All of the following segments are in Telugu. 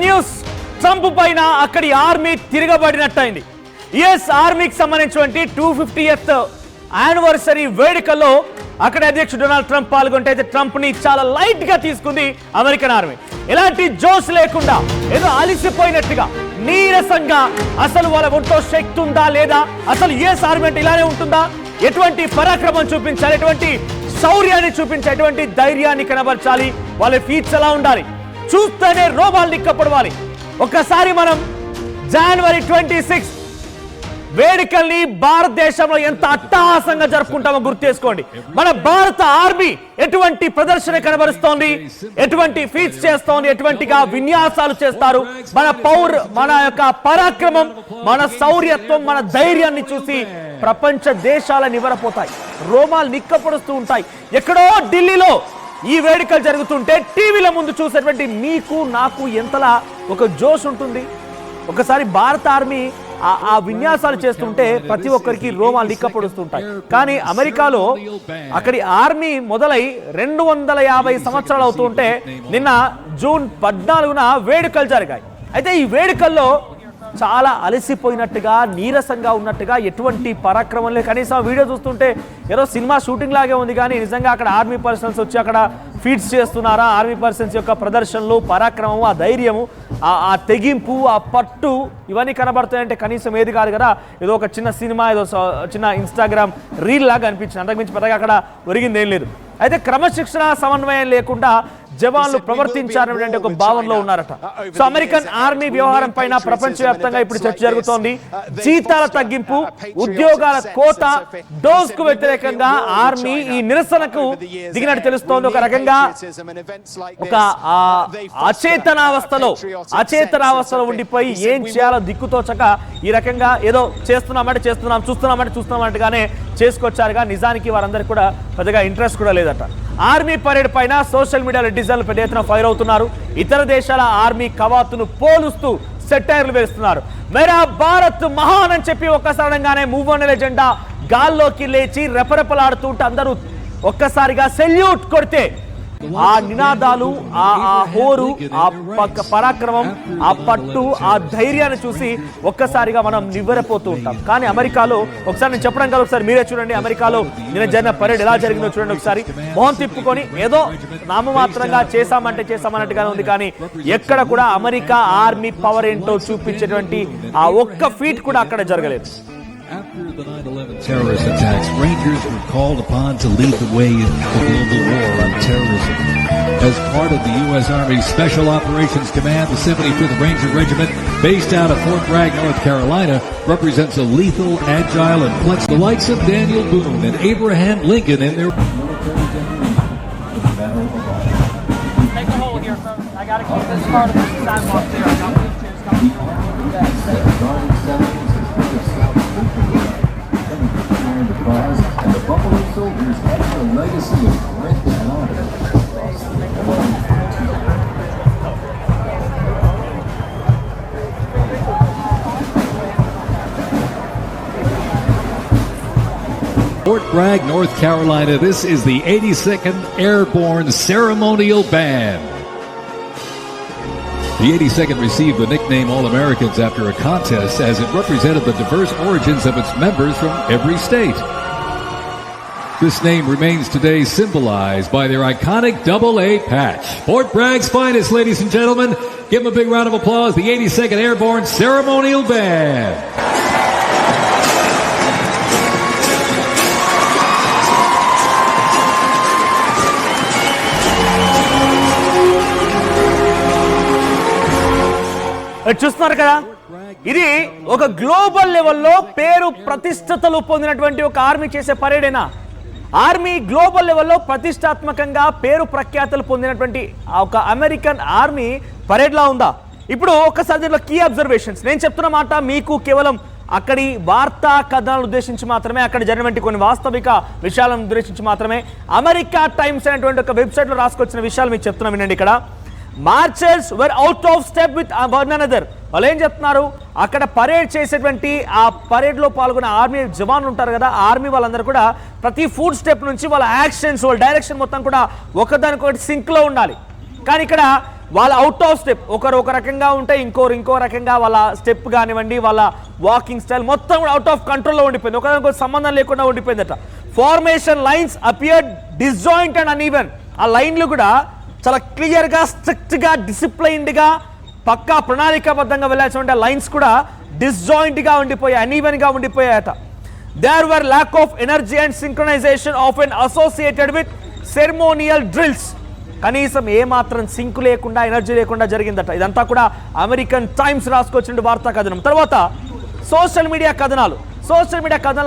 న్యూస్ ట్రంప్ పైన అక్కడి ఆర్మీ తిరగబడినట్టయింది. యుఎస్ ఆర్మీకి సంబంధించినటువంటి 250th యానివర్సరీ వేడుకల్లో అక్కడ అధ్యక్షుడు డొనాల్డ్ ట్రంప్ పాల్గొంటే అయితే ట్రంప్ ని చాలా లైట్ గా తీసుకుంది అమెరికన్ ఆర్మీ. ఎలాంటి జోష్ లేకుండా ఏదో అలిసిపోయినట్టుగా నీరసంగా, అసలు వాళ్ళ ఒంట్లో శక్తి ఉందా లేదా, అసలు యుఎస్ ఆర్మీ అంటే ఇలానే ఉంటుందా, ఎటువంటి పరాక్రమం చూపించాలి, ఎటువంటి శౌర్యాన్ని చూపించాలి, ఎటువంటి ధైర్యాన్ని కనబరచాలి, వాళ్ళ ఫీట్స్ ఎలా ఉండాలి, చూస్తేనే రోమాలు నిక్కపడవాలి. ఒక్కసారి మనం జనవరి 26 వేడుకల్ని భారతదేశంలో ఎంత అట్టహాసంగా జరుపుకుంటామో గుర్తు చేసుకోండి. మన భారత ఆర్మీ ఎటువంటి ప్రదర్శన కనబరుస్తోంది, ఎటువంటి ఫీట్స్ చేస్తోంది, ఎటువంటిగా విన్యాసాలు చేస్తారు. మన యొక్క పరాక్రమం, మన శౌర్యత్వం, మన ధైర్యాన్ని చూసి ప్రపంచ దేశాల నివరపోతాయి, రోమాలు నిక్కపొడుస్తూ ఉంటాయి. ఎక్కడో ఢిల్లీలో ఈ వేడుకలు జరుగుతుంటే టీవీల ముందు చూసేటువంటి మీకు నాకు ఎంతలా ఒక జోష్ ఉంటుంది. ఒకసారి భారత ఆర్మీ ఆ విన్యాసాలు చేస్తుంటే ప్రతి ఒక్కరికి రోమాలు నిక్కపొడుస్తుంటాయి. కానీ అమెరికాలో అక్కడి ఆర్మీ మొదలై 250 సంవత్సరాలు అవుతుంటే నిన్న జూన్ 14న వేడుకలు జరిగాయి. అయితే ఈ వేడుకల్లో చాలా అలసిపోయినట్టుగా, నీరసంగా ఉన్నట్టుగా, ఎటువంటి పరాక్రమం లేదు. కనీసం వీడియో చూస్తుంటే ఏదో సినిమా షూటింగ్ లాగే ఉంది. కానీ నిజంగా అక్కడ ఆర్మీ పర్సన్స్ వచ్చి అక్కడ ఫీట్స్ చేస్తున్నారా, ఆర్మీ పర్సన్స్ యొక్క ప్రదర్శనలు, పరాక్రమము, ఆ ధైర్యము, ఆ తెగింపు, ఆ పట్టు ఇవన్నీ కనబడుతాయంటే కనీసం ఏది కాదు కదా, ఏదో ఒక చిన్న సినిమా, ఏదో చిన్న ఇన్స్టాగ్రామ్ రీల్ లాగా అనిపించింది. అంతకుమించి పెద్దగా అక్కడ ఒరిగింది ఏం లేదు. అయితే క్రమశిక్షణ సమన్వయం లేకుండా జవాన్లు ప్రవర్తించారనే ఒక భావనలో ఉన్నారట. సో అమెరికన్ ఆర్మీ వ్యవహారం పైన ప్రపంచవ్యాప్తంగా ఇప్పుడు చర్చ జరుగుతోంది. జీతాల తగ్గింపు, ఉద్యోగాల కోత, డోస్ కు వ్యతిరేకంగా ఆర్మీ ఈ నిరసనకు దిగినట్టు తెలుస్తోంది. ఒక రకంగా ఒక అచేతనావస్థలో ఉండిపోయి ఏం చేయాలో దిక్కుతోచక ఈ రకంగా ఏదో చూస్తున్నామంటేగానే చేసుకొచ్చారుగా. నిజానికి వారందరికీ కూడా పెద్దగా ఇంట్రెస్ట్ కూడా లేదట. ఆర్మీ పరేడ్ పైన సోషల్ మీడియాలో డిజైన్లు పెద్ద ఎత్తున ఫైర్ అవుతున్నారు. ఇతర దేశాల ఆర్మీ కవాతును పోలుస్తూ సెటైర్లు వేస్తున్నారు. మేరా భారత్ మహాన్ అని చెప్పి ఒక్కసారిగానే మూవ్ ఆన్ ఎజెండా గాల్లోకి లేచి రెపరెపలాడుతూ ఉంటే అందరూ ఒక్కసారిగా సెల్యూట్ కొడితే ఆ నినాదాలు, ఆ హోరు, ఆ పరాక్రమం, ఆ పట్టు, ఆ ధైర్యాన్ని చూసి ఒక్కసారిగా మనం నివ్వెరపోతూ ఉంటాం. కానీ అమెరికాలో ఒకసారి నేను చెప్పడం కాదు, ఒకసారి మీరే చూడండి. అమెరికాలో నిన్న జరిగిన పరేడ్ ఎలా జరిగిందో చూడండి. ఒకసారి మొహం తిప్పుకొని ఏదో నామమాత్రంగా చేశామన్నట్టుగానే ఉంది. కానీ ఎక్కడ కూడా అమెరికా ఆర్మీ పవర్ ఏంటో చూపించేటువంటి ఆ ఒక్క ఫీట్ కూడా అక్కడ జరగలేదు. After the 9/11 terrorist attacks, Rangers were called upon to lead the way in the global war on terrorism. As part of the U.S. Army Special Operations Command, the 75th Ranger Regiment, based out of Fort Bragg, North Carolina, represents a lethal, agile, and flexible. The likes of Daniel Boone and Abraham Lincoln in their... Take a hold here, folks. I got to keep this part of the sidewalk there. I got these chairs coming. And the Buffalo Soldiers have a legacy of grit and honor across the world. Fort Bragg, North Carolina, this is the 82nd Airborne Ceremonial Band. The 82nd received the nickname All-Americans after a contest as it represented the diverse origins of its members from every state. This name remains today symbolized by their iconic AA patch. Fort Bragg's finest, ladies and gentlemen. Give them a big round of applause, the 82nd Airborne Ceremonial Band. చూస్తున్నారు కదా, ఇది ఒక గ్లోబల్ లెవెల్లో పేరు ప్రతిష్టతలు పొందినటువంటి ఒక ఆర్మీ చేసే పరేడేనా? ఆర్మీ గ్లోబల్ లెవెల్లో ప్రతిష్టాత్మకంగా పేరు ప్రఖ్యాతలు పొందినటువంటి ఒక అమెరికన్ ఆర్మీ పరేడ్లా ఉందా? ఇప్పుడు ఒక్కసారి దీంట్లో కీ అబ్జర్వేషన్స్ నేను చెప్తున్న మాట మీకు కేవలం అక్కడి వార్తా కథనాలను ఉద్దేశించి మాత్రమే, అక్కడ జరిగినటువంటి కొన్ని వాస్తవిక విషయాలను ఉద్దేశించి మాత్రమే అమెరికా టైమ్స్ అనేటువంటి ఒక వెబ్సైట్లో రాసుకొచ్చిన విషయాలు మీకు చెప్తున్నా వినండి. ఇక్కడ marchers were out of step with one another. వాళ్ళు ఏం చెప్తున్నారు, అక్కడ పరేడ్ చేసేటువంటి ఆ పరేడ్లో పాల్గొన్న ఆర్మీ జవాన్లు ఉంటారు కదా, ఆర్మీ వాళ్ళందరూ కూడా ప్రతి ఫుడ్ స్టెప్ నుంచి వాళ్ళ యాక్షన్స్, వాళ్ళ డైరెక్షన్ మొత్తం కూడా ఒకదానికొకటి సింక్లో ఉండాలి. కానీ ఇక్కడ వాళ్ళ అవుట్ ఆఫ్ స్టెప్, ఒకరు ఒక రకంగా ఉంటే ఇంకో రకంగా వాళ్ళ స్టెప్ కానివ్వండి, వాళ్ళ వాకింగ్ స్టైల్ మొత్తం కూడా అవుట్ ఆఫ్ కంట్రోల్లో ఉండిపోయింది, ఒకరికి సంబంధం లేకుండా ఉండిపోయిందట. Formation lines appeared disjoint and uneven. ఆ లైన్లు కూడా చాలా క్లియర్గా, స్ట్రిక్ట్గా, డిసిప్లైన్డ్గా, పక్కా ప్రణాళికాబద్ధంగా వెళ్ళాల్సిన లైన్స్ కూడా డిస్జాయింట్గా ఉండిపోయాయి, అన్ఈవెన్గా ఉండిపోయాయట. There were lack of energy and synchronization often associated with ceremonial drills. కనీసం ఏమాత్రం సింక్ లేకుండా, ఎనర్జీ లేకుండా జరిగిందట. ఇదంతా కూడా అమెరికన్ టైమ్స్ రాసుకొచ్చిన వార్తా కథనం. తర్వాత సోషల్ మీడియా కథనాలు.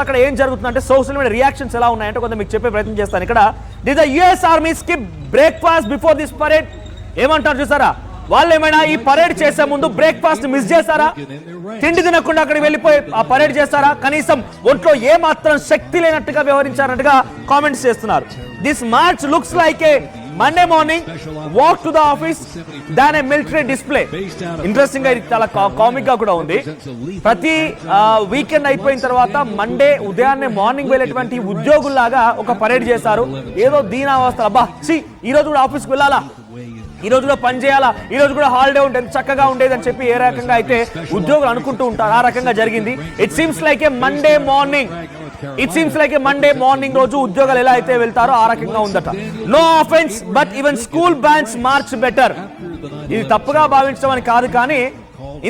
అక్కడ ఏం జరుగుతుందంటే సోషల్ మీడియా రియాక్షన్స్ ఎలా ఉన్నాయంటే కొంత మీకు చెప్పే ప్రయత్నం చేస్తాను. ఇక్కడ the US army skip breakfast before this parade. ఏమంటారు చూసారా, వాళ్ళు ఏమైనా ఈ పరేడ్ చేసే ముందు బ్రేక్ఫాస్ట్ మిస్ చేశారా? తిండి తినకుండా అక్కడికి వెళ్ళిపోయి ఆ పరేడ్ చేస్తారా? కనీసం ఒంట్లో ఏ మాత్రం శక్తి లేనట్టుగా వ్యవహరించారన్నట్టుగా కామెంట్స్ చేస్తున్నారు. This March looks like a Monday morning walk to the office than A military display. Interesting గా, ఇది చాలా కామిక్ గా కూడా ఉంది. ప్రతి వీకెండ్ అయిపోయిన తర్వాత మండే ఉదయాన్నే మార్నింగ్ వెళ్ళేటువంటి ఉద్యోగుల్లాగా ఒక పరేడ్ చేశారు. ఏదో దీనావస్థ, అబ్బా ఈ రోజు కూడా ఆఫీస్కి వెళ్ళాలా, ఈ రోజు కూడా పని చేయాలా, ఈ రోజు కూడా హాలిడే ఉంటుంది, చక్కగా ఉండేది అని చెప్పి ఏ రకంగా అయితే ఉద్యోగులు అనుకుంటూ ఉంటారు, ఆ రకంగా జరిగింది. It seems like a Monday morning రోజు ఉద్యోగాలు ఎలా అయితే వెళ్తారో ఆ రకంగా ఉందట. No offence but even school bands march better. ఇది తప్పుగా భావించడం అని కాదు, కానీ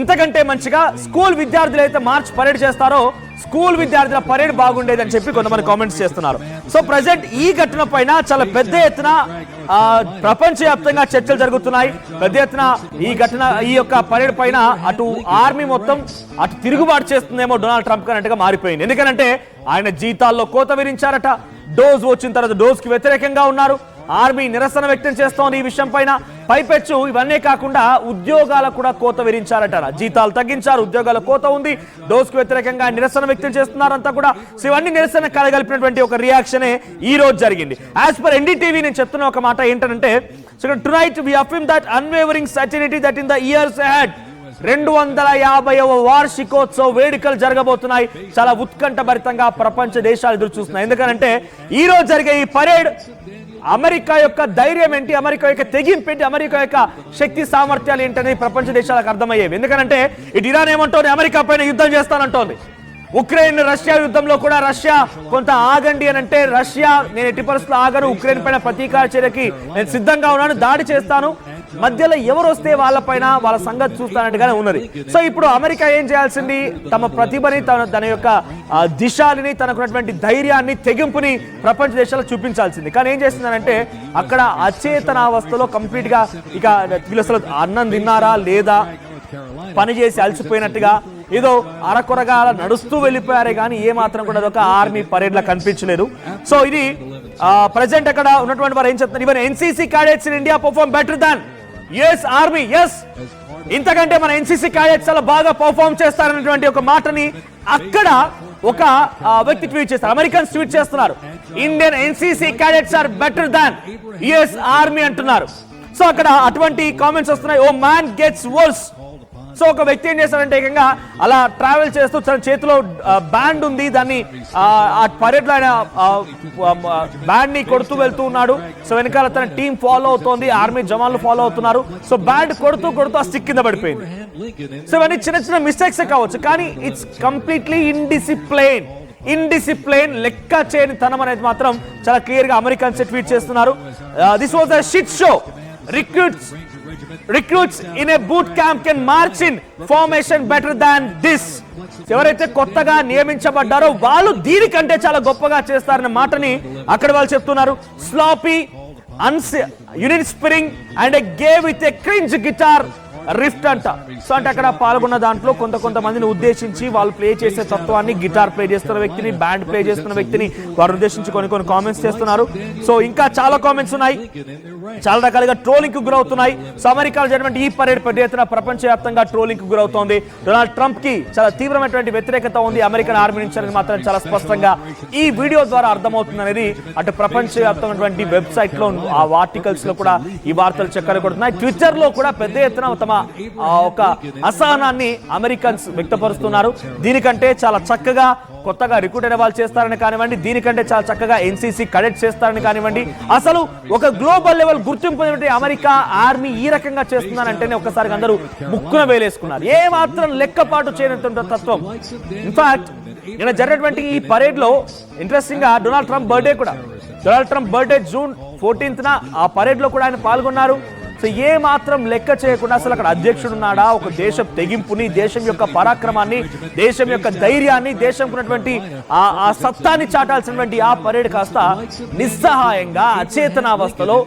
ఇంతకంటే మంచిగా స్కూల్ విద్యార్థులు అయితే మార్చ్ పరేడ్ చేస్తారో స్కూల్ విద్యార్థుల పరేడ్ బాగుండేది అని చెప్పి కొంతమంది కామెంట్స్ చేస్తున్నారు. సో ప్రజెంట్ ఈ ఘటన పైన చాలా పెద్ద ఎత్తున ప్రపంచవ్యాప్తంగా చర్చలు జరుగుతున్నాయి. పెద్ద ఎత్తున ఈ యొక్క పరేడ్ పైన అటు ఆర్మీ మొత్తం అటు తిరుగుబాటు చేస్తుందేమో డొనాల్డ్ ట్రంప్ అన్నట్టుగా మారిపోయింది. ఎందుకంటే ఆయన జీతాల్లో కోత విధించారట. డోస్ వచ్చిన తర్వాత డోస్ కి వ్యతిరేకంగా ఉన్నారు. ఆర్మీ నిరసన వ్యక్తం చేస్తోంది ఈ విషయం పైన. పైపెచ్చు ఇవన్నీ కాకుండా ఉద్యోగాలకు కూడా కోత విధించారట. జీతాలు తగ్గించారు, ఉద్యోగాల కోత ఉంది, డోస్ కు వ్యతిరేకంగా నిరసన వ్యక్తం చేస్తున్నారంతా కూడా. సో ఇవన్నీ నిరసన కలగలిపినటువంటి ఒక రియాక్షనే ఈ రోజు జరిగింది. యాజ్ పర్ ఎన్డీటీవీ నేను చెప్తున్న ఒక మాట ఏంటంటే, tonight we affirm that unwavering certainty that in the years ahead 250వ వార్షికోత్సవ వేడుకలు జరగబోతున్నాయి. చాలా ఉత్కంఠభరితంగా ప్రపంచ దేశాలు ఎదురు చూస్తున్నాయి. ఎందుకంటే ఈ రోజు జరిగే ఈ పరేడ్ అమెరికా యొక్క ధైర్యం ఏంటి, అమెరికా యొక్క తెగింపు ఏంటి, అమెరికా యొక్క శక్తి సామర్థ్యాలు ఏంటనేది ప్రపంచ దేశాలకు అర్థమయ్యేవి. ఎందుకంటే ఇటు ఇరాన్ ఏమంటోంది, అమెరికా పైన యుద్ధం చేస్తానంటోంది. ఉక్రెయిన్ రష్యా యుద్ధంలో కూడా రష్యా కొంత ఆగండి అని అంటే, రష్యా నేను ఎట్టి పరిస్థితుల్లో ఆగను, ఉక్రెయిన్ పైన ప్రతీకార చర్యకి నేను సిద్ధంగా ఉన్నాను, దాడి చేస్తాను, మధ్యలో ఎవరు వస్తే వాళ్ళపైన వాళ్ళ సంగతి చూస్తానట్టుగానే ఉన్నది. సో ఇప్పుడు అమెరికా ఏం చేయాల్సింది, తమ ప్రతిభని, తన యొక్క దిశాలని, తనకున్నటువంటి ధైర్యాన్ని, తెగింపుని ప్రపంచ దేశాలకు చూపించాల్సింది. కానీ ఏం చేస్తుందంటే అక్కడ అచేతనావస్థలో కంప్లీట్ గా ఇక వీళ్ళు అసలు అన్నం తిన్నారా లేదా, పని చేసి అలసిపోయినట్టుగా ఏదో అరకొరగా నడుస్తూ వెళ్ళిపోయారే కానీ ఏ మాత్రం కూడా అదొక ఆర్మీ పరేడ్ లా కనిపించలేదు. సో ఇది ప్రెసెంట్ అక్కడ ఉన్నటువంటి వారు ఏం చెప్తున్నారు, even NCC cadets in India perform better than US army. ఇంతకంటే మన ఎన్సీసీ క్యాడెట్స్ చాలా బాగా పర్ఫార్మ్ చేస్తారనేటువంటి ఒక మాటని అక్కడ ఒక వ్యక్తి ట్వీట్ చేస్తారు, అమెరికన్స్ ట్వీట్ చేస్తున్నారు. Indian NCC cadets are better than US army అంటున్నారు. సో అక్కడ అటువంటి కామెంట్స్ వస్తున్నాయి, oh man gets worse. So ఒక వ్యక్తి ఏం చేస్తాడంటే ఏకంగా అలా ట్రావెల్ చేస్తూ తన చేతిలో బ్యాండ్ ఉంది, దాన్ని ఆ పరేడ్ లో ఆయన బ్యాండ్ ని కొడుతూ వెళ్తూ ఉన్నాడు. సో వెనకాల తన టీం ఫాలో అవుతోంది, ఆర్మీ జవాన్లు ఫాలో అవుతున్నారు. సో బ్యాండ్ కొడుతూ ఆ స్టిక్ కింద పడిపోయింది. సో ఇవన్నీ చిన్న మిస్టేక్స్ కావచ్చు, కానీ ఇట్స్ కంప్లీట్లీ ఇన్డిసిప్లైన్, లెక్క చేయని తనం అనేది మాత్రం చాలా క్లియర్ గా అమెరికన్స్ ట్వీట్ చేస్తున్నారు. This was a shit show. Recruits in a boot camp can march in formation better than this. ఎవరైతే కొత్తగా నియమించబడ్డారో వాళ్ళు దీనికంటే చాలా గొప్పగా చేస్తారనే మాటని అక్కడ వాళ్ళు చెప్తున్నారు. Sloppy unit spring and gave with a cringe guitar rift అంట. సో అంటే అక్కడ పాల్గొన్న దాంట్లో కొంతమందిని ఉద్దేశించి వాళ్ళు ప్లే చేసే తత్వాన్ని, గిటార్ ప్లే చేస్తున్న వ్యక్తిని, బ్యాండ్ ప్లే చేస్తున్న వ్యక్తిని వారు ఉద్దేశించి కొన్ని కామెంట్స్ చేస్తున్నారు. సో ఇంకా చాలా కామెంట్స్ ఉన్నాయి, చాలా రకాలుగా ట్రోలింగ్ కు గురవుతున్నాయి. సో అమెరికాలో జరిగినటువంటి ఈ పరేడ్ పెద్ద ఎత్తున ప్రపంచవ్యాప్తంగా ట్రోలింగ్ కు గురవుతోంది. డొనాల్డ్ ట్రంప్ కి చాలా తీవ్రమైనటువంటి వ్యతిరేకత ఉంది అమెరికన్ ఆర్మీ నుంచి అనేది మాత్రం చాలా స్పష్టంగా ఈ వీడియో ద్వారా అర్థమవుతుంది అనేది అటు ప్రపంచవ్యాప్తమైనటువంటి వెబ్సైట్ లో, ఆ ఆర్టికల్స్ లో కూడా ఈ వార్తలు చక్కర కొడుతున్నాయి. ట్విట్టర్ లో కూడా పెద్ద ఎత్తున తమ ఒక అసహనాన్ని అమెరికన్స్ వ్యక్తపరుస్తున్నారు. దీనికంటే చాలా చక్కగా కొత్తగా రిక్రూట్ అయిన వాళ్ళు చేస్తారని కానివ్వండి, దీనికంటే చాలా చక్కగా ఎన్సీసీ కడెట్ చేస్తారని కానివ్వండి, అసలు ఒక గ్లోబల్ లెవెల్ గుర్తింపు అమెరికా ఆర్మీ ఈ రకంగా చేస్తున్నారంటేనే ఒకసారి అందరూ ముక్కున వేలేసుకున్నారు. ఏ మాత్రం లెక్కపాటు చేయనంత తత్వం. ఇన్ఫాక్ట్ నిన్న జరిగినటువంటి ఈ పరేడ్ లో ఇంట్రెస్టింగ్ గా డొనాల్డ్ ట్రంప్ బర్త్డే జూన్ 14న ఆ పరేడ్ లో కూడా ఆయన పాల్గొన్నారు. సో ఏ మాత్రం లెక్క చేయకుండా అసలు అక్కడ అధ్యక్షుడు ఉన్నాడా, ఒక దేశ తెగింపుని, దేశం యొక్క పరాక్రమాన్ని, దేశం యొక్క ధైర్యాన్ని, దేశం ఉన్నటువంటి ఆ సత్తాన్ని చాటాల్సినటువంటి ఆ పరేడ్ కాస్త నిస్సహాయంగా అచేతనావస్థలో,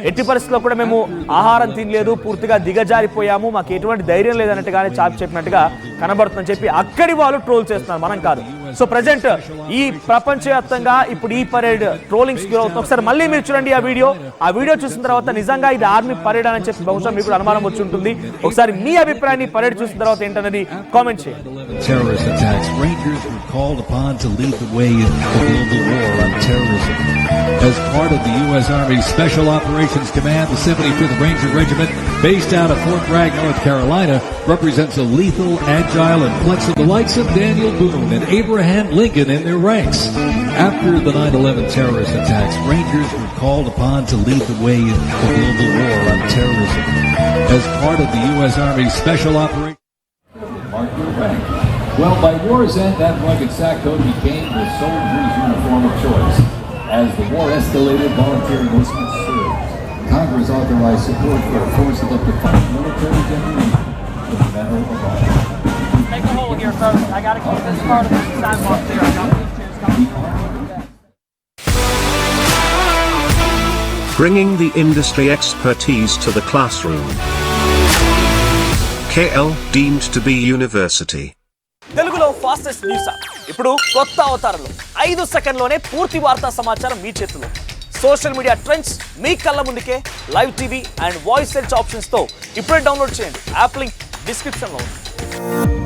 ఎట్టి పరిస్థితుల్లో కూడా మేము ఆహారం తినలేదు, పూర్తిగా దిగజారిపోయాము, మాకు ఎటువంటి ధైర్యం లేదన్నట్టుగానే చాపి చెప్పినట్టుగా కనబడుతుందని చెప్పి అక్కడి వాళ్ళు ట్రోల్ చేస్తున్నారు, మనం కాదు. సో ప్రజెంట్ ఈ ప్రపంచవ్యాప్తంగా ఇప్పుడు ఈ పరేడ్ ట్రోలింగ్స్ గురవుతుంది. ఒకసారి మళ్ళీ మీరు చూడండి ఆ వీడియో చూసిన తర్వాత నిజంగా ఇది ఆర్మీ పరేడ్ అని చెప్పి బహుశా మీకు అనుమానం వచ్చి ఉంటుంది. ఒకసారి మీ అభిప్రాయాన్ని పరేడ్ చూసిన తర్వాత ఏంటనేది కామెంట్ చేయండి. Terrorist attacks. Rangers were called upon to lead the way in the global war on terrorism. As part of the U.S. Army Special Operations Command, the 75th Ranger Regiment, based out of Fort Bragg, North Carolina, represents a lethal, agile, and flexible, the likes of Daniel Boone and Abraham Lincoln in their ranks. After the 9/11 terrorist attacks, Rangers were called upon to lead the way in the global war on terrorism. As part of the U.S. Army Special Operations. Mark your rank. Well, by war's end, that rugged sack coat became the soldier's uniform of choice. As the war escalated, voluntary enlistment surged. Congress authorized support for a force of up to 5 military decorations with the Medal of Honor. Make a hole here, folks. I gotta keep this part of the sidewalk clear. I got these chairs coming. Bringing the industry expertise to the classroom. KL deemed to be university. తెలుగులో ఫాస్టెస్ట్ న్యూస్ ఇప్పుడు కొత్త అవతారంలో 5 సెకండ్లోనే పూర్తి వార్తా సమాచారం మీ చేతిలో. సోషల్ మీడియా ట్రెండ్స్ మీ కళ్ళ ముందుకే live TV and voice search options తో ఇప్పుడే డౌన్లోడ్ చేయండి. యాప్ లింక్ డిస్క్రిప్షన్ లో ఉంది.